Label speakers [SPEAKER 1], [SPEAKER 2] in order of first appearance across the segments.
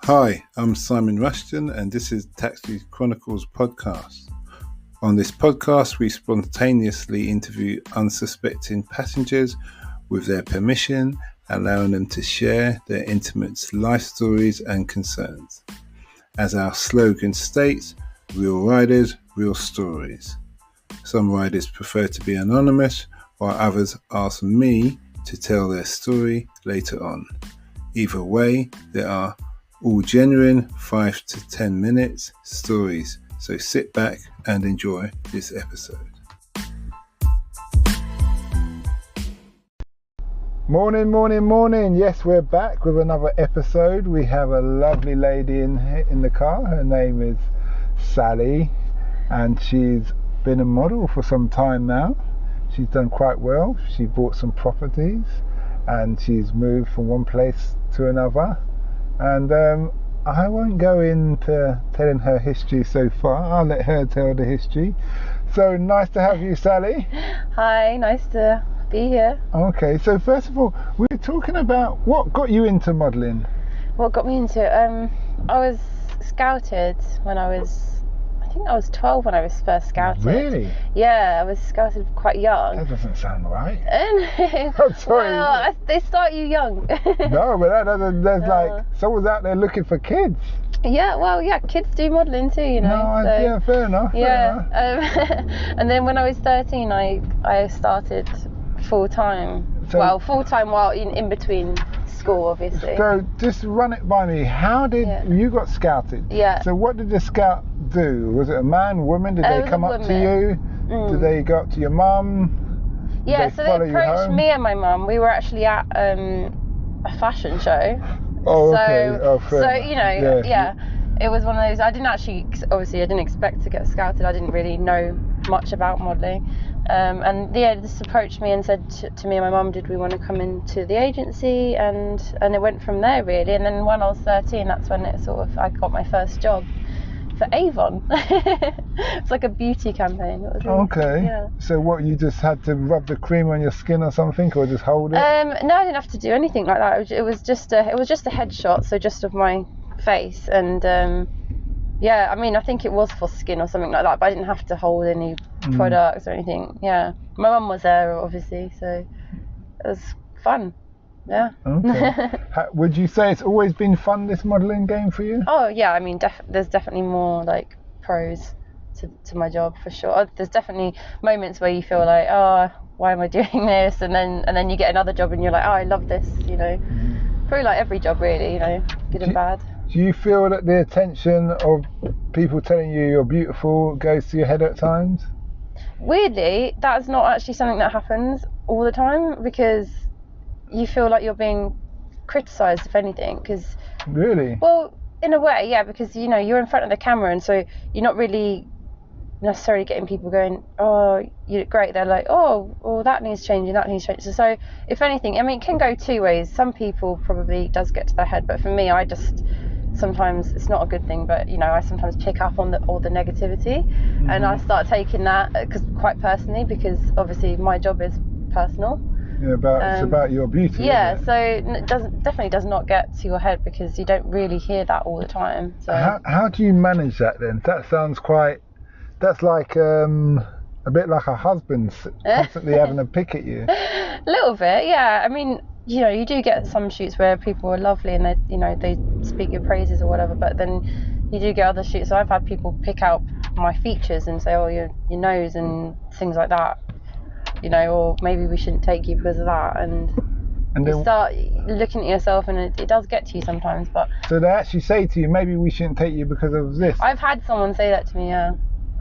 [SPEAKER 1] Hi, I'm Simon Rushton and this is Taxi Chronicles Podcast. On this podcast, we spontaneously interview unsuspecting passengers with their permission, allowing them to share their intimate life stories and concerns. As our slogan states, real riders, real stories. Some riders prefer to be anonymous, while others ask me to tell their story later on. Either way, there are all genuine 5 to 10 minutes stories, so sit back and enjoy this episode. Morning. Yes, we're back with another episode. We have a lovely lady in the car. Her name is Sally, and she's been a model for some time now. She's done quite well. She bought some properties and she's moved from one place to another. And I won't go into telling her history so far. I'll let her tell the history. So nice to have you, Sally.
[SPEAKER 2] Hi, nice to be here.
[SPEAKER 1] Okay, so first of all, we're talking about what got you into modelling.
[SPEAKER 2] What got me into it? I was scouted when I was 12 when I was first scouted.
[SPEAKER 1] Really?
[SPEAKER 2] Yeah, I was scouted quite young.
[SPEAKER 1] That doesn't sound right.
[SPEAKER 2] I'm
[SPEAKER 1] sorry.
[SPEAKER 2] Well, they start you young.
[SPEAKER 1] No, but there's like someone's out there looking for kids.
[SPEAKER 2] Yeah, kids do modelling too, you know.
[SPEAKER 1] Yeah, fair enough.
[SPEAKER 2] Yeah, and then when I was 13, I started full time.
[SPEAKER 1] So,
[SPEAKER 2] full time while in between school, obviously.
[SPEAKER 1] So just run it by me. How did you got scouted?
[SPEAKER 2] Yeah.
[SPEAKER 1] So what did the scout do? Was it a man, woman? Did they come up to you? Did they go up to your mum?
[SPEAKER 2] Yeah, so they approached me and my mum. We were actually at a fashion show.
[SPEAKER 1] Oh, okay.
[SPEAKER 2] So you know, yeah. It was one of those. I didn't expect to get scouted. I didn't really know much about modelling. And they just approached me and said to me and my mum, did we want to come into the agency? And it went from there, really. And then when I was 13, that's when I got my first job for Avon. It's like a beauty campaign. It was really,
[SPEAKER 1] okay.
[SPEAKER 2] Yeah.
[SPEAKER 1] So what, you just had to rub the cream on your skin or something, or just hold it?
[SPEAKER 2] No, I didn't have to do anything like that. It was just a headshot, so just of my face. And yeah, I mean, I think it was for skin or something like that, but I didn't have to hold any products or anything. Yeah, my mum was there, obviously, so it was fun. Yeah.
[SPEAKER 1] Okay. Would you say it's always been fun, this modelling game for you?
[SPEAKER 2] Oh yeah, I mean, there's definitely more like pros to my job for sure. There's definitely moments where you feel like, oh, why am I doing this? And then you get another job and you're like, oh, I love this. You know, probably like every job, really. You know, good and bad.
[SPEAKER 1] Do you feel that the attention of people telling you you're beautiful goes to your head at times?
[SPEAKER 2] Weirdly, that's not actually something that happens all the time, because you feel like you're being criticised, if anything. Cause,
[SPEAKER 1] really?
[SPEAKER 2] Well, in a way, yeah, because you know you're in front of the camera, and so you're not really necessarily getting people going, oh, you look great. They're like, oh, well, that needs changing, So if anything, I mean, it can go two ways. Some people probably does get to their head, but for me, I just sometimes, it's not a good thing, but you know, I sometimes pick up on all the negativity, and I start taking that quite personally, because obviously my job is personal.
[SPEAKER 1] Yeah, it's about your beauty.
[SPEAKER 2] Yeah, so it definitely does not get to your head, because you don't really hear that all the time. So
[SPEAKER 1] how do you manage that then? That sounds that's like a bit like a husband constantly having a pick at you.
[SPEAKER 2] A little bit, yeah. I mean, you know, you do get some shoots where people are lovely and they speak your praises or whatever, but then you do get other shoots. So I've had people pick out my features and say, oh, your nose and things like that, you know, or maybe we shouldn't take you because of that, and you start looking at yourself, and it does get to you sometimes. But
[SPEAKER 1] so they actually say to you, maybe we shouldn't take you because of this?
[SPEAKER 2] I've had someone say that to me, yeah.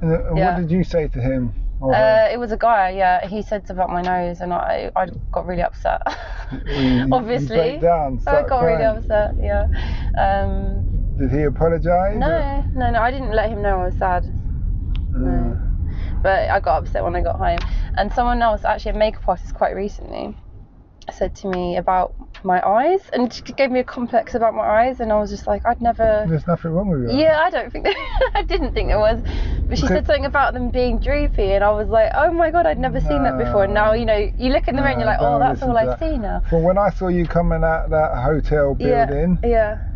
[SPEAKER 1] And what did you say to him?
[SPEAKER 2] It was a guy, yeah. He said about my nose, and I got really upset. Obviously,
[SPEAKER 1] you break down,
[SPEAKER 2] I got
[SPEAKER 1] crying.
[SPEAKER 2] really upset. Yeah.
[SPEAKER 1] Did he apologise?
[SPEAKER 2] No. I didn't let him know I was sad. No. But I got upset when I got home. And someone else, actually a makeup artist, quite recently, said to me about my eyes, and she gave me a complex about my eyes, and I was just like, I'd never.
[SPEAKER 1] There's nothing wrong with you.
[SPEAKER 2] Yeah, I don't think I didn't think there was, but she said something about them being droopy, and I was like, oh my god, I'd never seen that before. And now, you know, you look in the mirror and you're like, oh, that's all I see now.
[SPEAKER 1] From when I saw you coming out of that hotel building,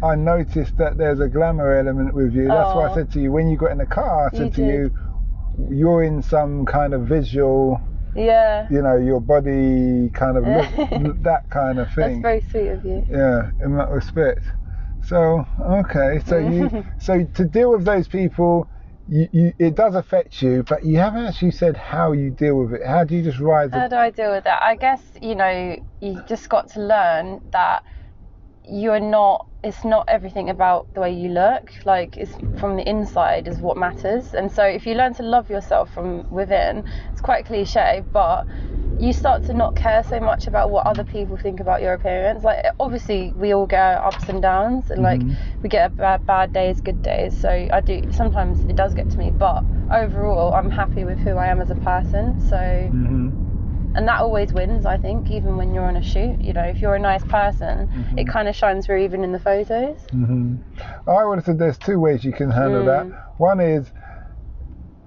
[SPEAKER 1] I noticed that there's a glamour element with you. That's why I said to you, when you got in the car, I said to you, you're in some kind of visual, you know, your body kind of look, that kind of thing.
[SPEAKER 2] That's very sweet of you.
[SPEAKER 1] Yeah, in that respect. So, okay, so so to deal with those people, it does affect you, but you haven't actually said how you deal with it. How do you just rise up?
[SPEAKER 2] How do I deal with that? I guess, you know, you just got to learn that it's not everything about the way you look. Like, it's from the inside is what matters. And so if you learn to love yourself from within, it's quite cliche, but you start to not care so much about what other people think about your appearance. Like, obviously we all get our ups and downs, and like we get bad days, good days. So I do, sometimes it does get to me, but overall I'm happy with who I am as a person. So and that always wins, I think, even when you're on a shoot. You know, if you're a nice person, it kind of shines through even in the photos.
[SPEAKER 1] I would have said there's two ways you can handle that. One is,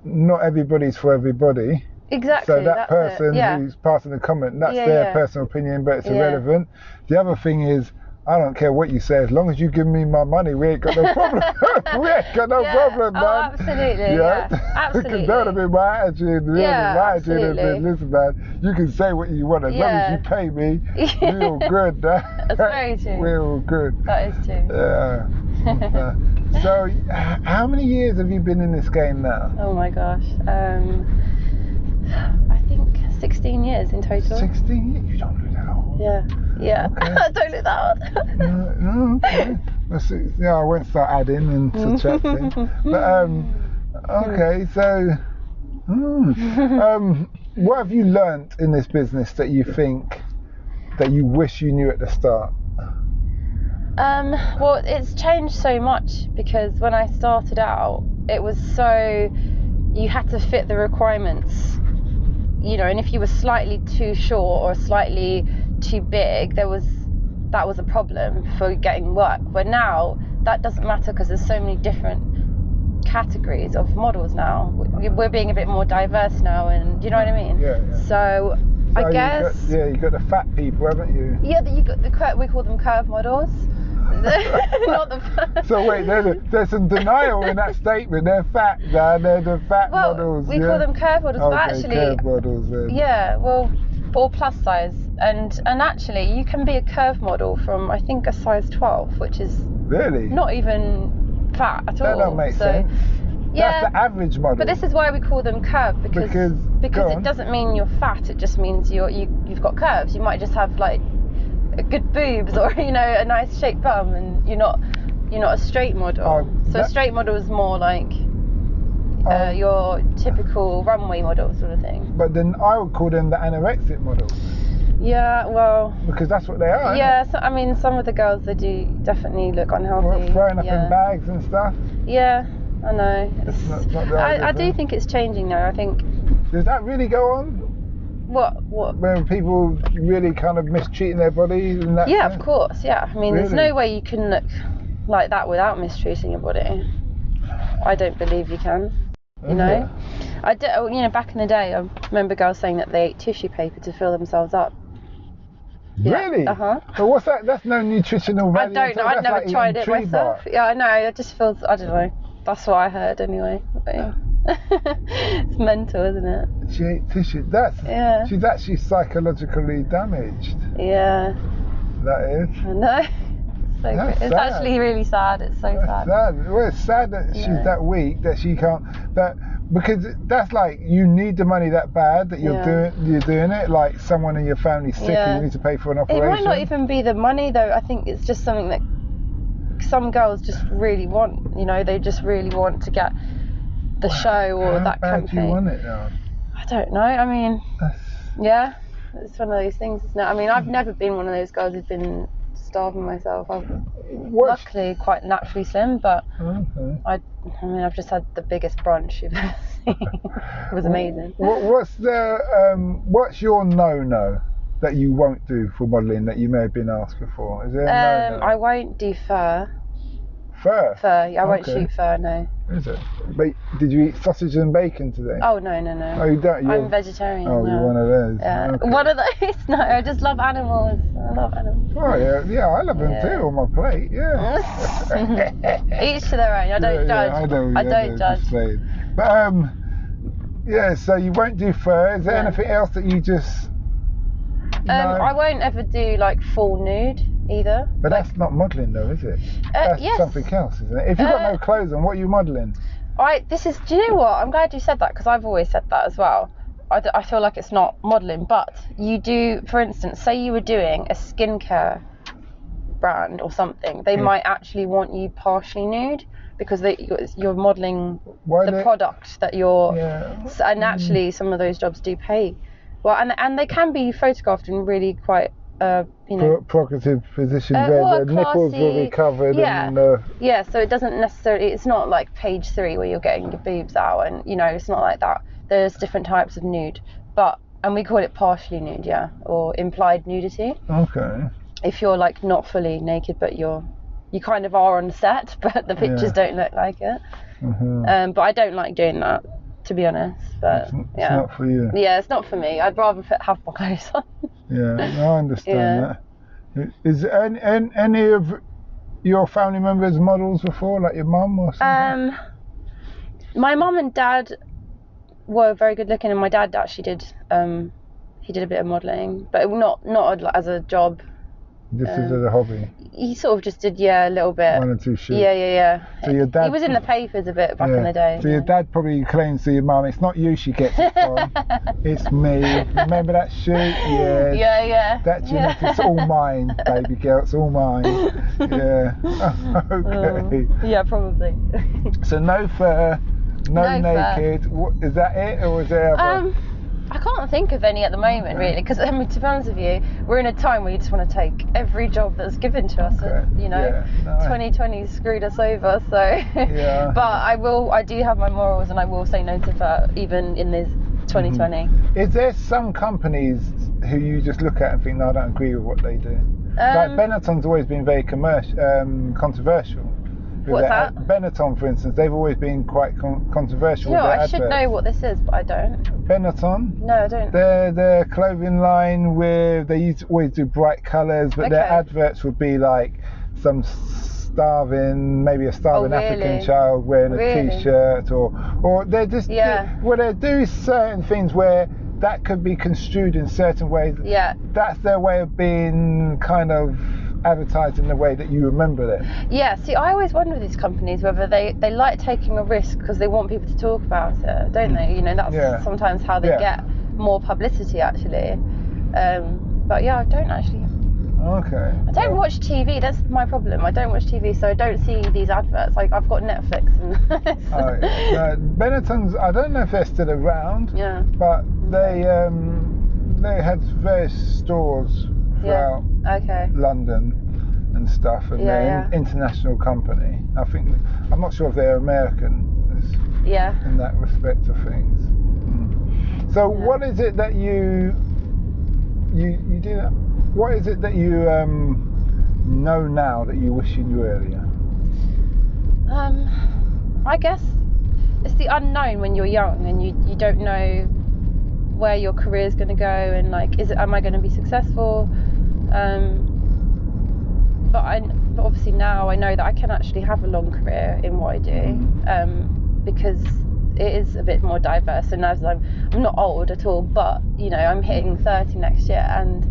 [SPEAKER 1] not everybody's for everybody.
[SPEAKER 2] Exactly.
[SPEAKER 1] So that person who's passing the comment, that's their personal opinion, but it's irrelevant. The other thing is, I don't care what you say, as long as you give me my money, we ain't got no problem. We ain't got no problem, man.
[SPEAKER 2] Oh, absolutely. Absolutely.
[SPEAKER 1] Because that would have been my attitude. My attitude would have been, listen, man, you can say what you want, as long as you pay me, we're all good.
[SPEAKER 2] That's very true.
[SPEAKER 1] We're all good.
[SPEAKER 2] That is true.
[SPEAKER 1] Yeah. So, how many years have you been in this game now?
[SPEAKER 2] Oh my gosh. I think 16 years in total.
[SPEAKER 1] 16 years? You don't look that old.
[SPEAKER 2] Yeah. Okay. I don't look that old.
[SPEAKER 1] No, okay. Let's see. Yeah, I won't start adding and subtracting. But okay, so what have you learnt in this business that you think that you wish you knew at the start?
[SPEAKER 2] Well, it's changed so much, because when I started out, it was so, you had to fit the requirements, you know, and if you were slightly too short or slightly too big, that was a problem for getting work. But now that doesn't matter, because there's so many different categories of models now. We're being a bit more diverse now, and do you know what I mean? Yeah. So I guess
[SPEAKER 1] you got the fat people, haven't you?
[SPEAKER 2] Yeah, you got we call them curve models. Not the
[SPEAKER 1] So wait, there's some denial in that statement. They're fat, man. They're the fat models.
[SPEAKER 2] We call them curve models, but actually,
[SPEAKER 1] curve models. Then.
[SPEAKER 2] Yeah, well, or plus size, and actually, you can be a curve model from, I think, a size 12, which is
[SPEAKER 1] really
[SPEAKER 2] not even fat at all.
[SPEAKER 1] That don't make sense.
[SPEAKER 2] Yeah,
[SPEAKER 1] that's the average model.
[SPEAKER 2] But this is why we call them curve, because it doesn't mean you're fat. It just means you've got curves. You might just have like good boobs, or you know, a nice shaped bum, and you're not a straight model. So a straight model is more like your typical runway model sort of thing.
[SPEAKER 1] But then I would call them the anorexic models.
[SPEAKER 2] Yeah, well,
[SPEAKER 1] because that's what they are.
[SPEAKER 2] Yeah, so, I mean, some of the girls, they do definitely look unhealthy.
[SPEAKER 1] Well, throwing up in bags and stuff.
[SPEAKER 2] Yeah, I know.
[SPEAKER 1] It's not
[SPEAKER 2] I do think it's changing though. I think.
[SPEAKER 1] Does that really go on?
[SPEAKER 2] What?
[SPEAKER 1] When people really kind of mistreating their bodies and that?
[SPEAKER 2] Yeah, of course. Yeah, I mean,
[SPEAKER 1] really?
[SPEAKER 2] There's no way you can look like that without mistreating your body. I don't believe you can. You know, I did. You know, back in the day, I remember girls saying that they ate tissue paper to fill themselves up.
[SPEAKER 1] Really?
[SPEAKER 2] Yeah,
[SPEAKER 1] So what's that? That's no nutritional value.
[SPEAKER 2] I don't know. I've never tried it myself. Yeah, I know. It just feels. I don't know. That's what I heard anyway. But, yeah. It's mental, isn't it?
[SPEAKER 1] She ate tissue. She's actually psychologically damaged.
[SPEAKER 2] Yeah.
[SPEAKER 1] That is.
[SPEAKER 2] I know. It's actually really sad. It's so sad.
[SPEAKER 1] Well, it's sad that she's that weak that she can't. Because that's like, you need the money that bad that you're doing it. Like someone in your family sick and you need to pay for an operation.
[SPEAKER 2] It might not even be the money though. I think it's just something that some girls just really want. You know, they just really want to get the show or that campaign. How bad do you want it now? I don't know. I mean, it's one of those things, isn't it? I mean, I've never been one of those girls who's been starving myself. I'm luckily quite naturally slim, but I mean, I've just had the biggest brunch you've ever seen. It was amazing.
[SPEAKER 1] What's your no-no? that you won't do for modelling that you may have been asked before? Is there no?
[SPEAKER 2] I won't do fur.
[SPEAKER 1] Fur?
[SPEAKER 2] I won't shoot fur, no.
[SPEAKER 1] Is it? But did you eat sausage and bacon today?
[SPEAKER 2] Oh, no.
[SPEAKER 1] Oh, you don't?
[SPEAKER 2] I'm vegetarian.
[SPEAKER 1] Oh, you're one of those.
[SPEAKER 2] Yeah.
[SPEAKER 1] Okay.
[SPEAKER 2] One of those? No, I just love animals. I love animals.
[SPEAKER 1] Oh, yeah, I love them too on my plate, yeah.
[SPEAKER 2] Each to their own. I don't judge. I don't judge.
[SPEAKER 1] But, yeah, so you won't do fur. Is there anything else that you just...
[SPEAKER 2] I won't ever do, like, full nude either.
[SPEAKER 1] But that's not modelling though, is it? That's something else, isn't it? If you've got no clothes on, what are you modelling?
[SPEAKER 2] Do you know what? I'm glad you said that, because I've always said that as well. I feel like it's not modelling, but you do, for instance, say you were doing a skincare brand or something, they might actually want you partially nude, because you're modelling the product that you're... Yeah. And actually, some of those jobs do pay well, and they can be photographed in really quite...
[SPEAKER 1] provocative position where the nipples will be covered.
[SPEAKER 2] Yeah, so it doesn't necessarily, it's not like page 3 where you're getting your boobs out, and it's not like that. There's different types of nude, and we call it partially nude, or implied nudity.
[SPEAKER 1] Okay.
[SPEAKER 2] If you're like not fully naked, but you kind of are on set, but the pictures don't look like it. Mm-hmm. But I don't like doing that, to be honest. But
[SPEAKER 1] it's not for you.
[SPEAKER 2] Yeah, it's not for me. I'd rather have my clothes on.
[SPEAKER 1] Yeah, I understand that. Is any of your family members models before, like your mum or something?
[SPEAKER 2] My mum and dad were very good looking, and my dad actually did. He did a bit of modelling, but not as a job.
[SPEAKER 1] Just as a hobby.
[SPEAKER 2] He sort of just did, a little bit.
[SPEAKER 1] 1 or 2 shoots.
[SPEAKER 2] Yeah.
[SPEAKER 1] So your dad,
[SPEAKER 2] he was in the papers a bit back in the day.
[SPEAKER 1] So your dad probably claims to your mum, it's not you she gets it from, it's me. Remember that shoot? Yeah. That genetics, all mine, baby girl, it's all mine. Yeah. Okay.
[SPEAKER 2] Yeah, probably.
[SPEAKER 1] So no fur, no naked. Is that it, or is there other?
[SPEAKER 2] I can't think of any at the moment, really, because to be honest with you, we're in a time where you just want to take every job that's given to us. 2020 screwed us over, so. Yeah. But I do have my morals, and I will say no to fur, even in this 2020.
[SPEAKER 1] Mm-hmm. Is there some companies who you just look at and think, no, I don't agree with what they do? Like Benetton's always been very controversial.
[SPEAKER 2] What's that?
[SPEAKER 1] Benetton, for instance, they've always been quite controversial.
[SPEAKER 2] No, I should know what this is, but I don't.
[SPEAKER 1] Benetton?
[SPEAKER 2] No, I don't.
[SPEAKER 1] They're clothing line where they always do bright colours, but their adverts would be like some maybe a starving African child wearing a t-shirt, or they're just they do certain things where that could be construed in certain ways. Yeah. That's their way of being kind of advertised in the way that you remember it.
[SPEAKER 2] Yeah, see, I always wonder with these companies whether they like taking a risk because they want people to talk about it, don't they? That's sometimes how they get more publicity, actually. But I don't actually.
[SPEAKER 1] Okay.
[SPEAKER 2] I don't watch TV. That's my problem. I don't watch TV, so I don't see these adverts. Like, I've got Netflix. And
[SPEAKER 1] Benetton's, I don't know if they're still around. Yeah. But they had various stores throughout London and stuff, and they're an international company. I'm not sure if they're American. In that respect of things. So what is it that you do that? What is it that you know now that you wish you knew earlier?
[SPEAKER 2] I guess it's the unknown when you're young and you don't know where your career is going to go, and like, am I going to be successful? But obviously now I know that I can actually have a long career in what I do, because it is a bit more diverse. And as I'm not old at all, but I'm hitting 30 next year, and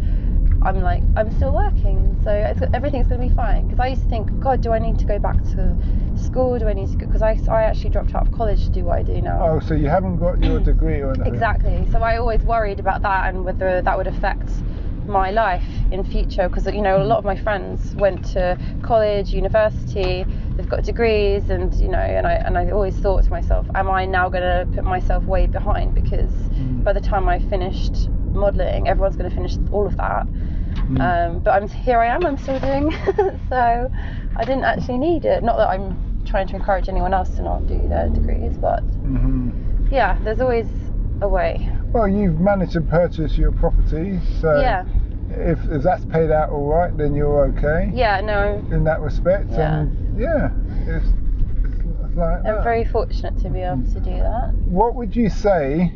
[SPEAKER 2] I'm still working, so everything's going to be fine. Because I used to think, God, do I need to go back to school? Do I need to go? Because I actually dropped out of college to do what I do now.
[SPEAKER 1] Oh, so you haven't got your degree or anything?
[SPEAKER 2] Exactly. So I always worried about that and whether that would affect my life in future, because a lot of my friends went to college, university, they've got degrees, and and I always thought to myself, am I now going to put myself way behind, because by the time I finished modelling, everyone's going to finish all of that. But I'm still doing so I didn't actually need it. Not that I'm trying to encourage anyone else to not do their degrees, but there's always a way.
[SPEAKER 1] Well, you've managed to purchase your property, so
[SPEAKER 2] Yeah.
[SPEAKER 1] if that's paid out all right, then you're okay.
[SPEAKER 2] Yeah, no.
[SPEAKER 1] In that respect,
[SPEAKER 2] Yeah.
[SPEAKER 1] and yeah, it's like that.
[SPEAKER 2] I'm very fortunate to be able to do that.
[SPEAKER 1] What would you say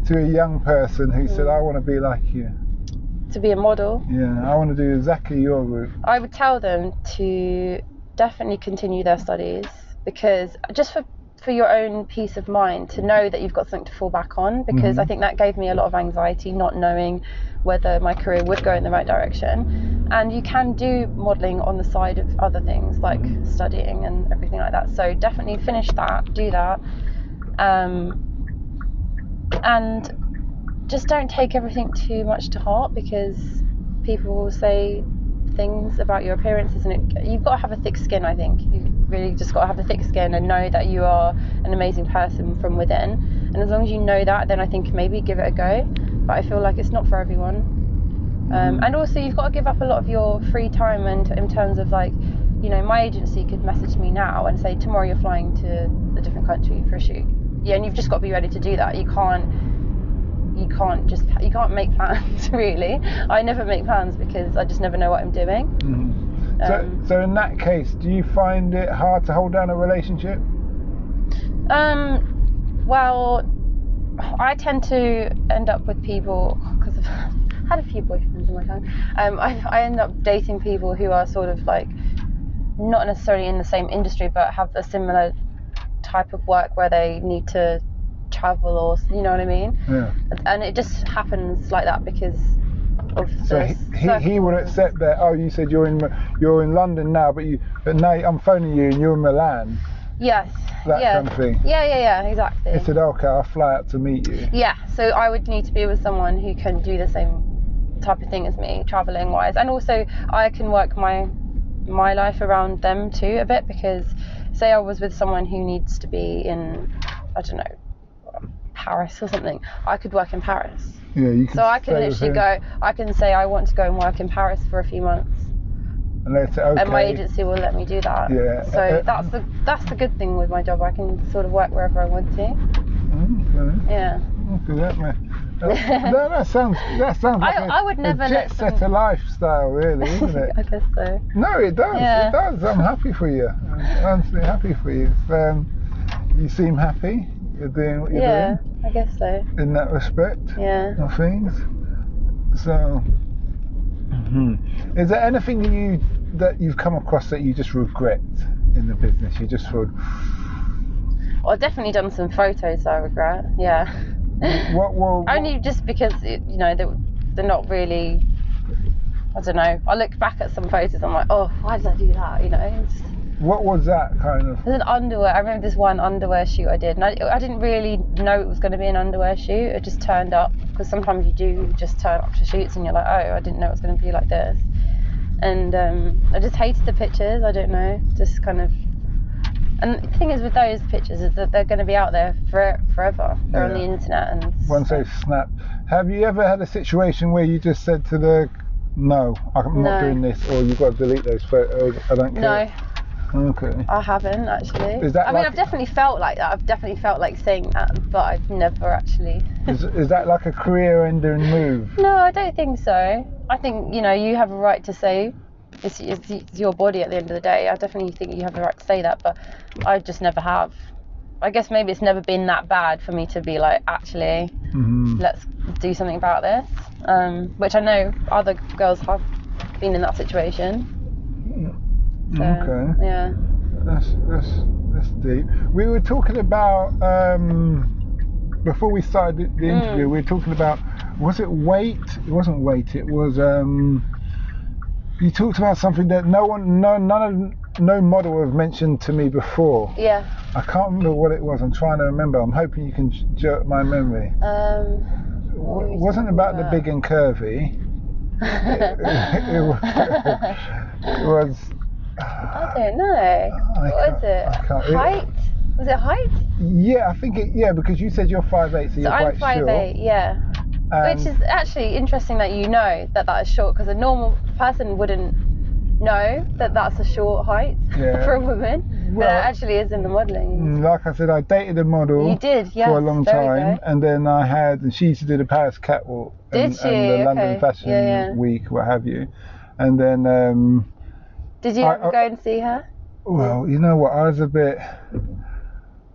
[SPEAKER 1] to a young person who said, I want to be like you?
[SPEAKER 2] To be a model?
[SPEAKER 1] Yeah, I want to do exactly your route.
[SPEAKER 2] I would tell them to definitely continue their studies, because just for your own peace of mind, to know that you've got something to fall back on, because I think that gave me a lot of anxiety, not knowing whether my career would go in the right direction. And you can do modelling on the side of other things like studying and everything like that, so definitely finish that, do that, and just don't take everything too much to heart, because people will say things about your appearances, and you've got to have a thick skin. I think you really just got to have a thick skin and know that you are an amazing person from within, and as long as you know that, then I think maybe give it a go. But I feel like it's not for everyone. And also you've got to give up a lot of your free time, and in terms of like, you know, my agency could message me now and say tomorrow you're flying to a different country for a shoot. Yeah, and you've just got to be ready to do that. You can't make plans really. I never make plans because I just never know what I'm doing.
[SPEAKER 1] So in that case, do you find it hard to hold down a relationship?
[SPEAKER 2] Well, I tend to end up with people, because I've had a few boyfriends in my time. I end up dating people who are sort of like not necessarily in the same industry, but have a similar type of work where they need to travel, or you know what I mean? Yeah. And it just happens like that because of
[SPEAKER 1] so he would accept that. Oh, you said you're in London now, but now I'm phoning you and you're in Milan.
[SPEAKER 2] Yes.
[SPEAKER 1] That kind of thing.
[SPEAKER 2] Yeah, exactly.
[SPEAKER 1] He said, okay, I'll fly out to meet you.
[SPEAKER 2] Yeah, so I would need to be with someone who can do the same type of thing as me, travelling wise, and also I can work my life around them too a bit, because say I was with someone who needs to be in, I don't know, Paris or something, I could work in Paris.
[SPEAKER 1] Yeah, you can.
[SPEAKER 2] So I can literally go, I can say I want to go and work in Paris for a few months.
[SPEAKER 1] And they say, okay.
[SPEAKER 2] And my agency will let me do that.
[SPEAKER 1] Yeah.
[SPEAKER 2] So that's the good thing with my job. I can sort of work wherever I want to.
[SPEAKER 1] Okay.
[SPEAKER 2] Yeah.
[SPEAKER 1] Okay, that sounds like
[SPEAKER 2] I would never
[SPEAKER 1] a jet setter lifestyle, really, isn't it?
[SPEAKER 2] I guess so.
[SPEAKER 1] No, it does.
[SPEAKER 2] Yeah.
[SPEAKER 1] It does. I'm happy for you. I'm honestly happy for you. You seem happy. You're doing what you're doing.
[SPEAKER 2] Yeah, I guess so.
[SPEAKER 1] In that respect.
[SPEAKER 2] Yeah.
[SPEAKER 1] Of things. So, is there anything that you've come across that you just regret in the business? You just thought.
[SPEAKER 2] Well, I've definitely done some photos I regret. Yeah.
[SPEAKER 1] What?
[SPEAKER 2] Only just because they're not really. I don't know. I look back at some photos, I'm like, oh, why did I do that? You know.
[SPEAKER 1] What was that kind of?
[SPEAKER 2] There's an underwear. I remember this one underwear shoot I did, and I didn't really know it was going to be an underwear shoot. It just turned up, because sometimes you do just turn up to shoots and you're like, oh, I didn't know it was going to be like this. And I just hated the pictures. I don't know, just kind of. And the thing is with those pictures is that they're going to be out there forever. They're on the internet, and
[SPEAKER 1] once they've snapped. Have you ever had a situation where you just said to no, I'm not doing this, or you've got to delete those photos? I don't care.
[SPEAKER 2] No.
[SPEAKER 1] Okay.
[SPEAKER 2] I haven't actually.
[SPEAKER 1] Is that
[SPEAKER 2] I've definitely felt like that. I've definitely felt like saying that, but I've never actually.
[SPEAKER 1] Is that like a career-ending move?
[SPEAKER 2] No, I don't think so. I think you have a right to say it's your body at the end of the day. I definitely think you have the right to say that, but I just never have. I guess maybe it's never been that bad for me to be like, actually, let's do something about this. Which I know other girls have been in that situation. So,
[SPEAKER 1] okay.
[SPEAKER 2] Yeah.
[SPEAKER 1] That's deep. We were talking about before we started the interview. We were talking about, was it weight? It wasn't weight. It was you talked about something that no model have mentioned to me before.
[SPEAKER 2] Yeah.
[SPEAKER 1] I can't remember what it was. I'm trying to remember. I'm hoping you can jerk my memory. It wasn't about the big and curvy. It was.
[SPEAKER 2] I don't know. What was it? Height? Was it height?
[SPEAKER 1] Yeah, I think because you said you're 5'8", so you're quite short.
[SPEAKER 2] I'm 5'8", yeah. Which is actually interesting that you know that is short, because a normal person wouldn't know that that's a short height for a woman. But it actually is in the modelling.
[SPEAKER 1] Like I said, I dated a model.
[SPEAKER 2] You did, yes.
[SPEAKER 1] For a long time, and then she used to do the Paris catwalk and the London Fashion Week, what have you. And then
[SPEAKER 2] did you ever go and see her?
[SPEAKER 1] Well, you know what, I was a bit,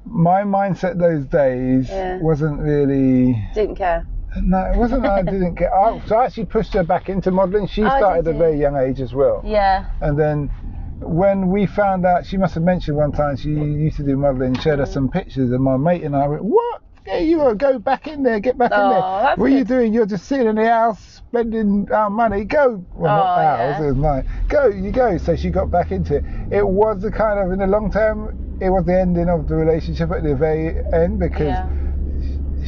[SPEAKER 1] my mindset those days wasn't really,
[SPEAKER 2] didn't care.
[SPEAKER 1] No, it wasn't that I didn't care. So I actually pushed her back into modelling. She started at a very young age as well.
[SPEAKER 2] Yeah.
[SPEAKER 1] And then when we found out, she must have mentioned one time she used to do modelling, showed us some pictures, and my mate and I went, what? Yeah, you gotta go back in there, get back in there. What are you doing? You're just sitting in the house spending our money. Go. Well, not ours, it was mine. You go. So she got back into it. It was the kind of, in the long term, it was the ending of the relationship at the very end, because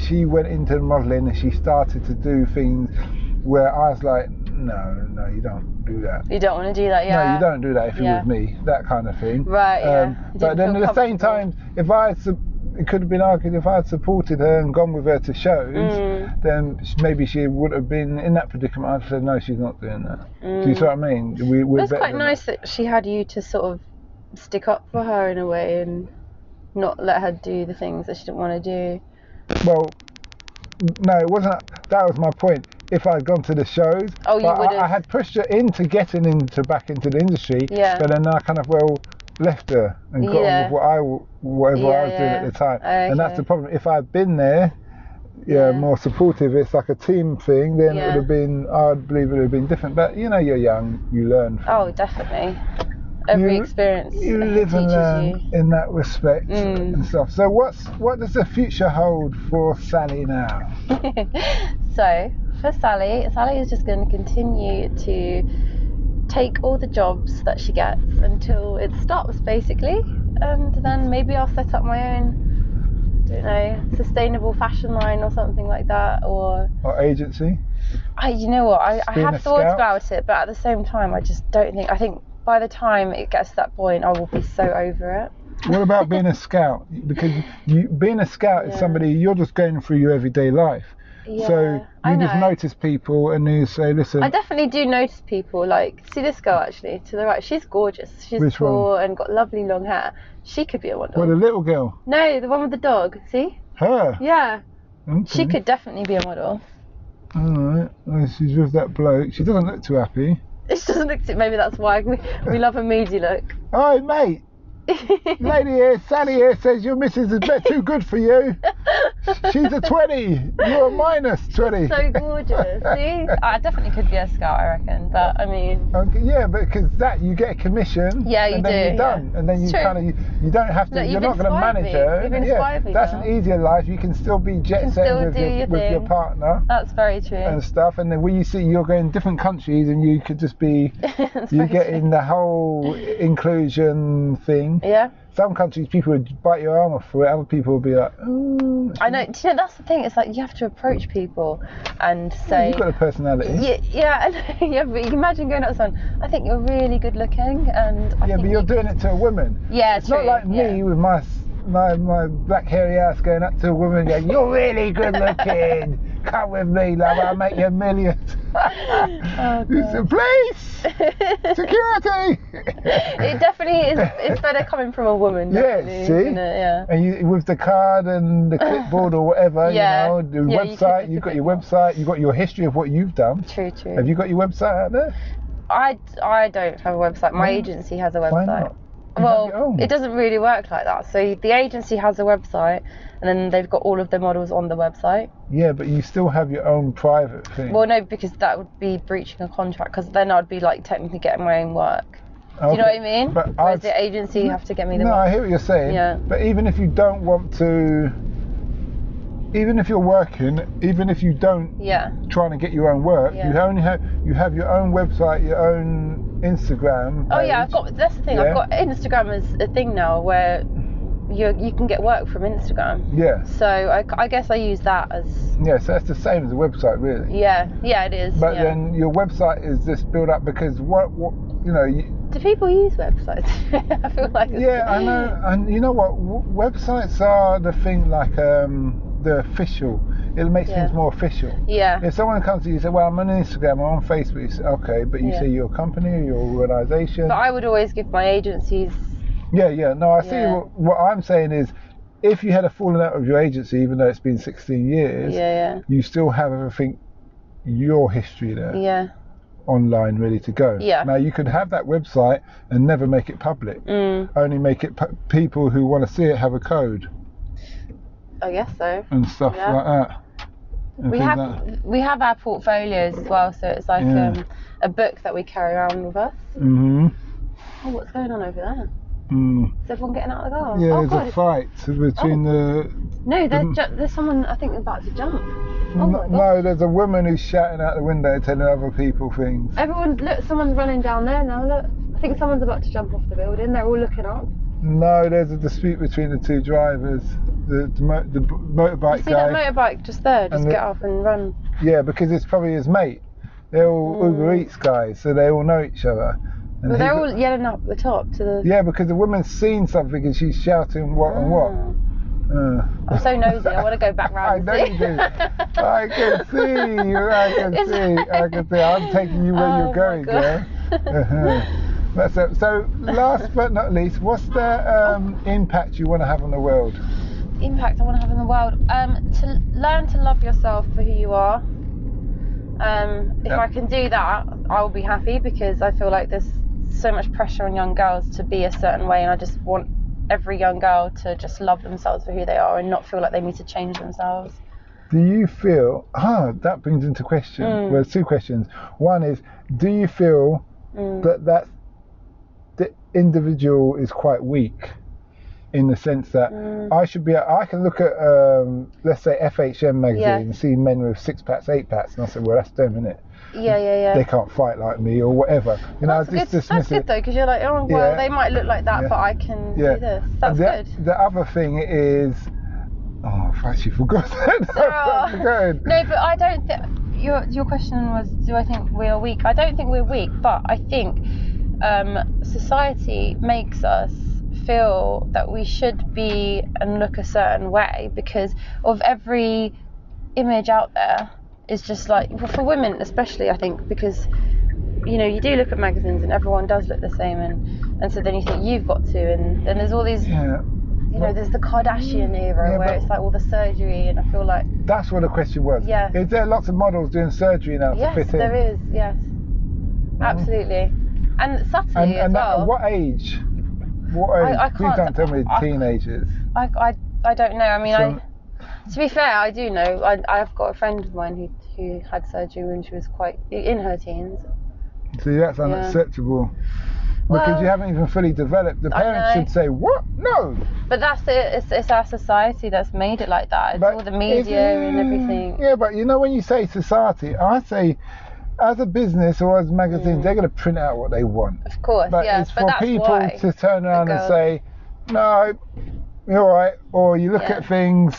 [SPEAKER 1] she went into modelling and she started to do things where I was like, no, you don't do that.
[SPEAKER 2] You don't want to do that,
[SPEAKER 1] No, you don't do that if you're with me, that kind of thing.
[SPEAKER 2] Right,
[SPEAKER 1] But then at the same time, it could have been argued, if I had supported her and gone with her to shows, then maybe she would have been in that predicament. I'd said, no, she's not doing that. Do you see what I mean?
[SPEAKER 2] It's quite nice that she had you to sort of stick up for her in a way and not let her do the things that she didn't want to do.
[SPEAKER 1] Well, no, it wasn't. That was my point. If I'd gone to the shows,
[SPEAKER 2] you would have.
[SPEAKER 1] I had pushed her into getting back into the industry, but then I kind of left her and got on with whatever I was doing at the time. And that's the problem. If I'd been there, more supportive, it's like a team thing, then it would have been, I believe it would have been different. But you're young, you learn.
[SPEAKER 2] Definitely. Every experience
[SPEAKER 1] you live and learn in that respect and stuff. So what does the future hold for Sally now?
[SPEAKER 2] So for Sally is just going to continue to take all the jobs that she gets until it stops, basically, and then maybe I'll set up my own, I don't know, sustainable fashion line or something like that, or
[SPEAKER 1] agency.
[SPEAKER 2] You know what, I have thought about it, but at the same time I just don't think, I think by the time it gets to that point I will be so over it.
[SPEAKER 1] What about being a scout? Because being a scout is somebody, you're just going through your everyday life. So you just notice people and you say, listen.
[SPEAKER 2] I definitely do notice people. Like, see this girl actually to the right. She's gorgeous. She's tall and got lovely long hair. She could be a model.
[SPEAKER 1] Well, the little girl?
[SPEAKER 2] No, the one with the dog. See?
[SPEAKER 1] Her?
[SPEAKER 2] Yeah.
[SPEAKER 1] Okay.
[SPEAKER 2] She could definitely be a model.
[SPEAKER 1] All right. Well, she's with that bloke. She doesn't look too happy.
[SPEAKER 2] She doesn't look too. Maybe that's why we love a moody look.
[SPEAKER 1] All right, mate. Lady here, Sally here says your missus is a bit too good for you. She's a 20. You're a minus 20.
[SPEAKER 2] So gorgeous. See, I definitely could be a scout, I reckon. But I mean.
[SPEAKER 1] Okay, yeah, because you get a commission.
[SPEAKER 2] Yeah, you
[SPEAKER 1] and
[SPEAKER 2] do.
[SPEAKER 1] Then you're done, and then you don't have to. You're not going to manage her.
[SPEAKER 2] You've inspired me.
[SPEAKER 1] That's an easier life. You can still be jet setting with your partner.
[SPEAKER 2] That's very true.
[SPEAKER 1] And stuff, and then when you see you're going different countries, and you could just be, you get in the whole inclusion thing.
[SPEAKER 2] Yeah.
[SPEAKER 1] Some countries people would bite your arm off for it. Other people would be like, oh.
[SPEAKER 2] I know. Do you know, that's the thing. It's like you have to approach people and say.
[SPEAKER 1] You've got a personality.
[SPEAKER 2] Yeah, but you can imagine going up to someone. I think you're really good looking, and I think
[SPEAKER 1] but you're doing it to a woman.
[SPEAKER 2] Yeah,
[SPEAKER 1] it's not like me with my black hairy ass going up to a woman going, you're really good looking. Come with me, love. I'll make you millions. Police! Security!
[SPEAKER 2] It definitely is. It's better coming from a woman.
[SPEAKER 1] Yeah, see? And you, with the card and the clipboard or whatever, the website, you've got your website, you've got your history of what you've done.
[SPEAKER 2] True.
[SPEAKER 1] Have you got your website out there?
[SPEAKER 2] I don't have a website. My agency has a website.
[SPEAKER 1] Why not?
[SPEAKER 2] Well, it doesn't really work like that. So the agency has a website, and then they've got all of the models on the website.
[SPEAKER 1] Yeah, but you still have your own private thing.
[SPEAKER 2] Well, no, because that would be breaching a contract, because then I'd be like technically getting my own work. Okay. Do you know what I mean? But whereas the agency, you have to get me the work.
[SPEAKER 1] No, I hear what you're saying.
[SPEAKER 2] Yeah.
[SPEAKER 1] But even if you don't want to, even if you're working, even if you don't trying to get your own work, you have your own website, your own Instagram page.
[SPEAKER 2] Oh yeah, that's the thing. I've got Instagram as a thing now where you can get work from Instagram.
[SPEAKER 1] Yeah.
[SPEAKER 2] So I guess I use that as.
[SPEAKER 1] Yeah, so that's the same as a website, really.
[SPEAKER 2] Yeah, it is.
[SPEAKER 1] But then your website is just built up because what you know.
[SPEAKER 2] Do people use websites? I feel like.
[SPEAKER 1] I know, and you know what? Websites are the thing, like the official. It makes things more official. Yeah. If someone comes to you and say, well, I'm on Instagram, I'm on Facebook, you say, okay, but you say your company or your organisation.
[SPEAKER 2] But I would always give my agency's
[SPEAKER 1] Yeah. No, I see.
[SPEAKER 2] Yeah.
[SPEAKER 1] What I'm saying is, if you had a falling out with your agency, even though it's been 16 years, you still have everything, your history there.
[SPEAKER 2] Yeah.
[SPEAKER 1] Online, ready to go.
[SPEAKER 2] Yeah.
[SPEAKER 1] Now you could have that website and never make it public. Only make it people who want to see it have a code.
[SPEAKER 2] I guess so.
[SPEAKER 1] And stuff like that. And
[SPEAKER 2] we have our portfolios as well, so it's like a book that we carry around with us.
[SPEAKER 1] Oh,
[SPEAKER 2] what's going on over there? Is everyone getting out of the car?
[SPEAKER 1] Yeah, there's a fight between the...
[SPEAKER 2] No, there's someone, I think, about to jump.
[SPEAKER 1] No, there's a woman who's shouting out the window telling other people things.
[SPEAKER 2] Look, someone's running down there now, look. I think someone's about to jump off the building. They're all looking up.
[SPEAKER 1] No, there's a dispute between the two drivers. The motorbike
[SPEAKER 2] you see
[SPEAKER 1] guy.
[SPEAKER 2] that motorbike just there? Just get up and run.
[SPEAKER 1] Yeah, because it's probably his mate. They're all Uber Eats guys, so they all know each other. And
[SPEAKER 2] they're all yelling up the top to the...
[SPEAKER 1] Yeah, because the woman's seen something and she's shouting what and what.
[SPEAKER 2] I'm so nosy, I want to go back round
[SPEAKER 1] I know you do. I can see. I can see. I'm taking you where you're going, girl. That's it. So, last but not least, what's the impact you want to have on the world?
[SPEAKER 2] Impact I want to have on the world? To learn to love yourself for who you are. If I can do that, I will be happy, because I feel like there's so much pressure on young girls to be a certain way, and I just want every young girl to just love themselves for who they are and not feel like they need to change themselves.
[SPEAKER 1] Do you feel, that brings into question, well, there's two questions. One is, do you feel that the individual is quite weak, in the sense that I can look at, let's say, FHM magazine and see men with 6-packs, 8-packs, and I say, well, that's them, innit?
[SPEAKER 2] Yeah.
[SPEAKER 1] They can't fight like me, or whatever. You know,
[SPEAKER 2] that's good though, because you're like, oh, well, they might look like that, but I can do this. That's good.
[SPEAKER 1] The other thing is, I've actually forgot that.
[SPEAKER 2] No, but I don't think, your question was, do I think we're weak? I don't think we're weak, but I think society makes us feel that we should be and look a certain way because of every image out there. Is just like, for women especially, I think, because you do look at magazines and everyone does look the same, and so then you think you've got to, and then there's all these there's the Kardashian era where it's like all the surgery, and I feel like
[SPEAKER 1] that's what the question was. Is there lots of models doing surgery now to fit in?
[SPEAKER 2] Yes, there is. Yes, absolutely, and subtly as well.
[SPEAKER 1] At what age? Please don't tell me teenagers.
[SPEAKER 2] I don't know. I mean, to be fair, I do know. I've got a friend of mine who had surgery when she was quite in her teens.
[SPEAKER 1] See, that's unacceptable. Because you haven't even fully developed. The parents should say, what? No.
[SPEAKER 2] But that's it. It's our society that's made it like that. It's all the media and everything.
[SPEAKER 1] Yeah, but when you say society, I say, as a business or as magazines, they're going to print out what they want.
[SPEAKER 2] Of course,
[SPEAKER 1] but it's for people to turn around and say, no, you're all right. Or you look at things...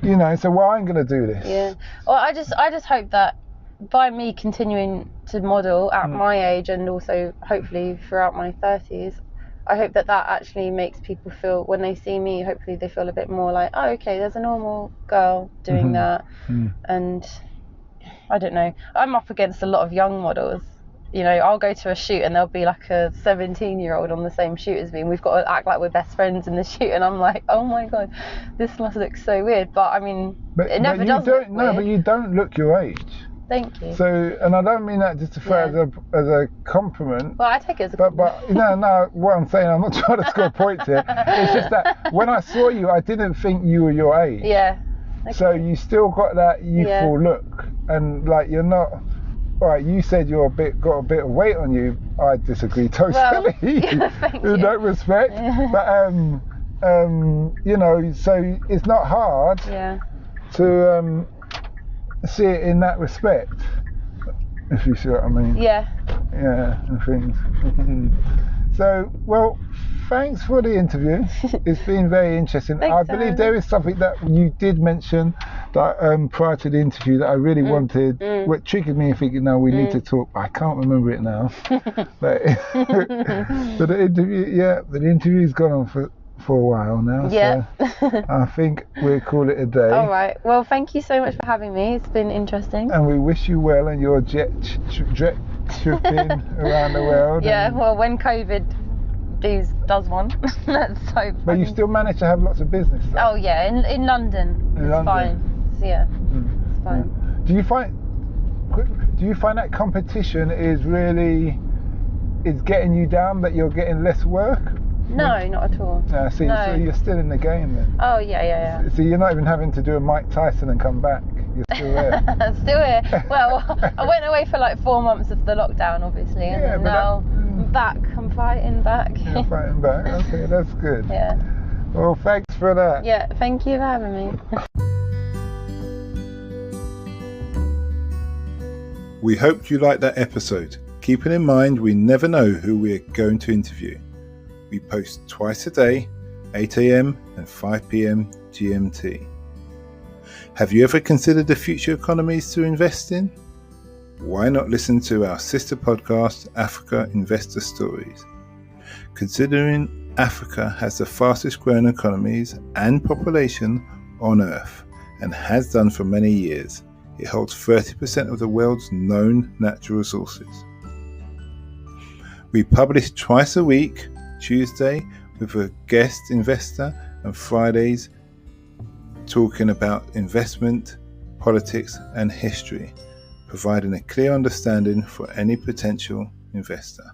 [SPEAKER 1] so I'm going to do this. Yeah.
[SPEAKER 2] Well, I just hope that by me continuing to model at my age, and also hopefully throughout my 30s, I hope that actually makes people feel, when they see me, hopefully they feel a bit more like, oh, okay, there's a normal girl doing that. And I don't know, I'm up against a lot of young models. I'll go to a shoot and there'll be like a 17-year-old on the same shoot as me, and we've got to act like we're best friends in the shoot, and I'm like, oh my god, this must look so weird. But I mean, it never does look weird. No,
[SPEAKER 1] but you don't look your age.
[SPEAKER 2] Thank you.
[SPEAKER 1] So, and I don't mean that just to throw as a compliment.
[SPEAKER 2] Well, I take it as a compliment.
[SPEAKER 1] But no, what I'm saying, I'm not trying to score points here. It's just that when I saw you, I didn't think you were your age.
[SPEAKER 2] Yeah. Okay.
[SPEAKER 1] So you still got that youthful look, and like you're not. Right, you said you're got a bit of weight on you. I disagree totally.
[SPEAKER 2] Thank you.
[SPEAKER 1] In that respect, but so it's not hard to see it in that respect, if you see what I mean. Yeah, and things. So, well, thanks for the interview. It's been very interesting. I believe there is something that you did mention that prior to the interview that I really wanted, what triggered me thinking, no, we need to talk. I can't remember it now. but the interview's gone on for a while now. Yeah. So I think we'll call it a day.
[SPEAKER 2] All right. Well, thank you so much for having me. It's been interesting.
[SPEAKER 1] And we wish you well in your jet tripping around the world.
[SPEAKER 2] Yeah. Well, when COVID does one. That's so funny.
[SPEAKER 1] But you still manage to have lots of business, though.
[SPEAKER 2] Oh yeah, in London, it's fine. So, yeah, it's fine.
[SPEAKER 1] Do you find that competition is getting you down, that you're getting less work?
[SPEAKER 2] No, not at all.
[SPEAKER 1] So you're still in the game then.
[SPEAKER 2] Oh yeah.
[SPEAKER 1] So you're not even having to do a Mike Tyson and come back. You're still there.
[SPEAKER 2] Still here. Well, I went away for like 4 months of the lockdown, obviously, and then now I'm back. I'm fighting back.
[SPEAKER 1] You're fighting back. Okay, that's good.
[SPEAKER 2] Yeah.
[SPEAKER 1] Well, thanks for that.
[SPEAKER 2] Yeah, thank you for having me.
[SPEAKER 1] We hoped you liked that episode. Keeping in mind, we never know who we're going to interview. We post twice a day, 8 a.m. and 5 p.m. GMT. Have you ever considered the future economies to invest in? Why not listen to our sister podcast, Africa Investor Stories? Considering Africa has the fastest growing economies and population on Earth, and has done for many years, it holds 30% of the world's known natural resources. We publish twice a week, Tuesday with a guest investor, and Fridays talking about investment, politics and history, providing a clear understanding for any potential investor.